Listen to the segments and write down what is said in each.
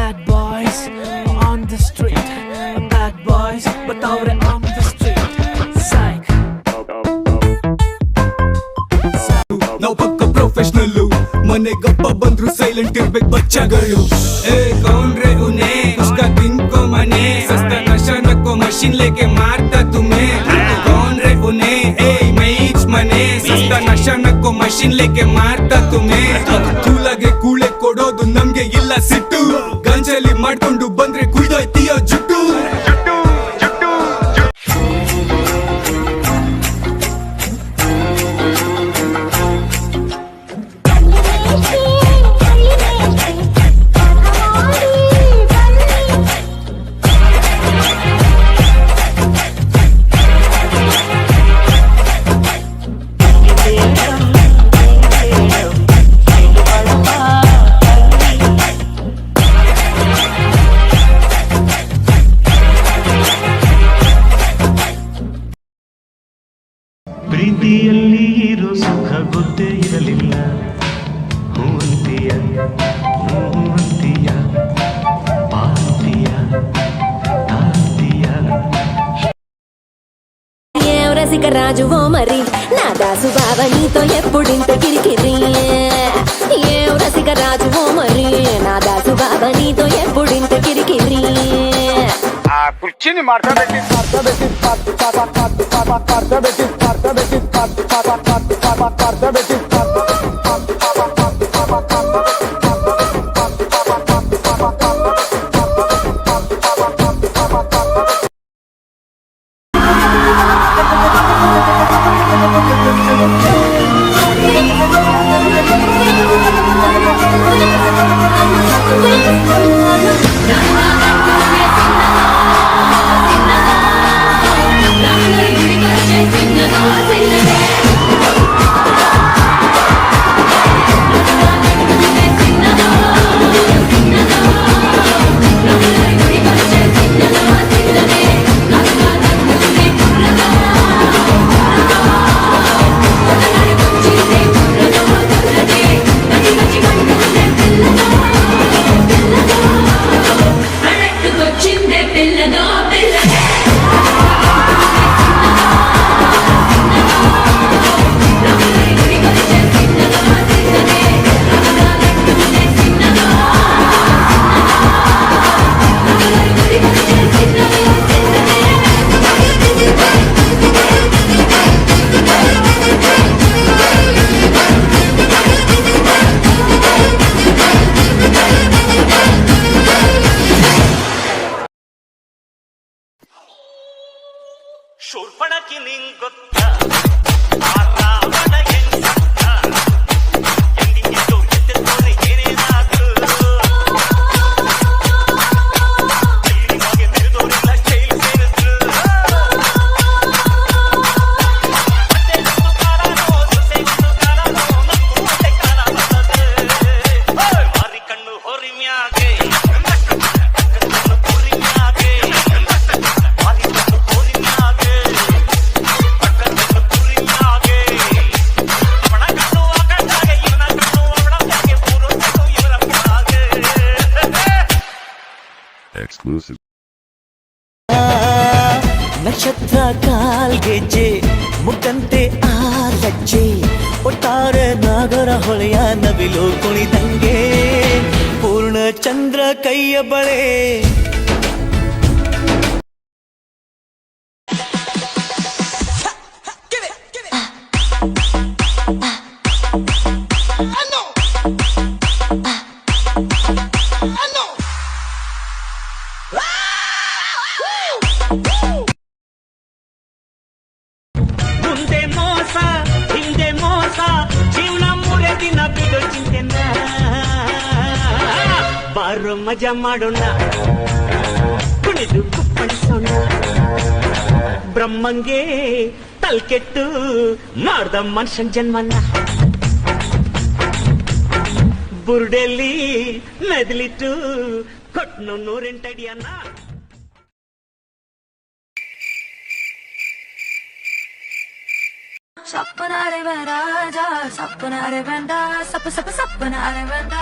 bad boys on the street. Bad boys, but ಅವ್ರೆ on the street. Psych. ನಾವು ಪಕ್ಕ professional, ಮನೆಗಪ್ಪ ಬಂದ್ರು silent ಇರ್ಬೇಕು ಬಚ್ಚಗಳು. ಏ ಕೌನ್ರೆ ಉನೆ ಉಸ್ಕಾ ತಿನ್ಕೋ ಮನೆ, ಸಸ್ತಾ ನಶಾ ನಕ್ಕೋ ಮಷೀನ್ ಲೇಕೆ ಮಾರ್ತಾ ತುಮೆ. ಕೌನ್ರೆ ಉನೆ ಏ ಮೈಚ್ ಮನೆ, ಸಸ್ತಾ ನಶಾ ನಕ್ಕೋ ಮಷೀನ್ ಲೇಕೆ ಮಾರ್ತಾ ತುಮೆ. ಕೂಲಾಗೆ ಕೂಳೆ ಕೊಡೋದು ನಮ್ಗೆ ಇಲ್ಲ ಸಿಟ್ಟು, ಗಂಜಲಿ ಮಾಡ್ಕೊಂಡು ಬಂದ್ರೆ ಕುಯ್ದೋಯ್ತೀಯೋ ಜುಟ್ಟು. ಪ್ರೀತಿಯಲ್ಲಿ ಇರೋ ಸುಖ ಗೊತ್ತೇ ಇರಲಿಲ್ಲ. ಹೂವಂತಿಯ ಹೂವಂತಿಯ ಪಾಂತಿಯ ತಾಂತಿಯ. రసికరాజువో మరి నా దాసు బావ నీతో ఎప్పుడింత కిరికిరి. ఏం రసికరాజువో మరి నా దాసు బావ నీతో ఎప్పుడింత కిరికిరి. ఆ కుర్చీని మార్చబెట్టి ಶೂರ್ಪಣಕಿ ನಿಂಗ್ ಗೊತ್ತಾ ರಾವಣ ಹೆಂಗ್ ಸತ್ತ ಎಂದಿದ್ದು ಎದ್ದೆತ್ತೋರೆ ಏನೇನಾದ್ರು ಎಲ್ಲಿಗೆ ಮೆರೆದೋರೆಲ್ಲ ಜೈಲ್ ಸೇರಿದ್ರು ಮತ್ತೆ ಒಂದು ಕಾಲನೋ ಸೊಸೆ ಒಂದು ಕಾಲನೋ ನಕ್ಕು ಹೊಟ್ಟೆ ಕಾಲ ಬರ್ತದೆ ಮಾರಿ ಕಣ್ಣು ಹೊರಿ ಮ್ಯಾಗೆ ಕಣ್ಣು ಹೊರಿ ಮ್ಯಾಗೆ ಮಾರಿ ಕಣ್ಣು ಹೊರಿ ಮ್ಯಾಗೆ Exclusive. ನಕ್ಷತ್ರ ಕಾಲ್ಗೆಜ್ಜೆ ಮುಖಂತೆ ಆ ಲಜ್ಜೆ, ಒಟ್ಟಾರೆ ನಾಗರ ಹೊಳೆಯ ನವಿಲು ಕುಣಿದಂಗೆ ಪೂರ್ಣ ಚಂದ್ರ ಕೈಯ ಬಳೆ. ಮುಂದೆ ಮೋಸ ಹಿಂದೆ ಮೋಸ, ಜೀವನ ಮೂರೇ ದಿನ ಬಿಡು ಚಿಂತೆನ. ಬಾರೋ ಮಜಾ ಮಾಡೋಣ, ಕುಣಿದು ಕುಪ್ಪಳಿಸೋಣ. ಬ್ರಹ್ಮಂಗೆ ತಲ್ಕೆಟ್ಟು ಮಾಡ್ದ ಮನುಷ್ಯನ್ ಜನ್ಮನ್ನ. ಬುರ್ಡೆಲ್ಲಿ ಮೆದಲಿಟ್ಟು ಕೊಟ್ನು 108 ಅಡಿಯನ್ನ. सपना रे बंदा जा, सपना रे बंदा, सप सप सपना रे बंदा.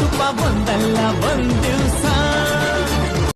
ತುಪ್ಪ ಒಂದಲ್ಲ ಒಂದ್ ದಿವ್ಸ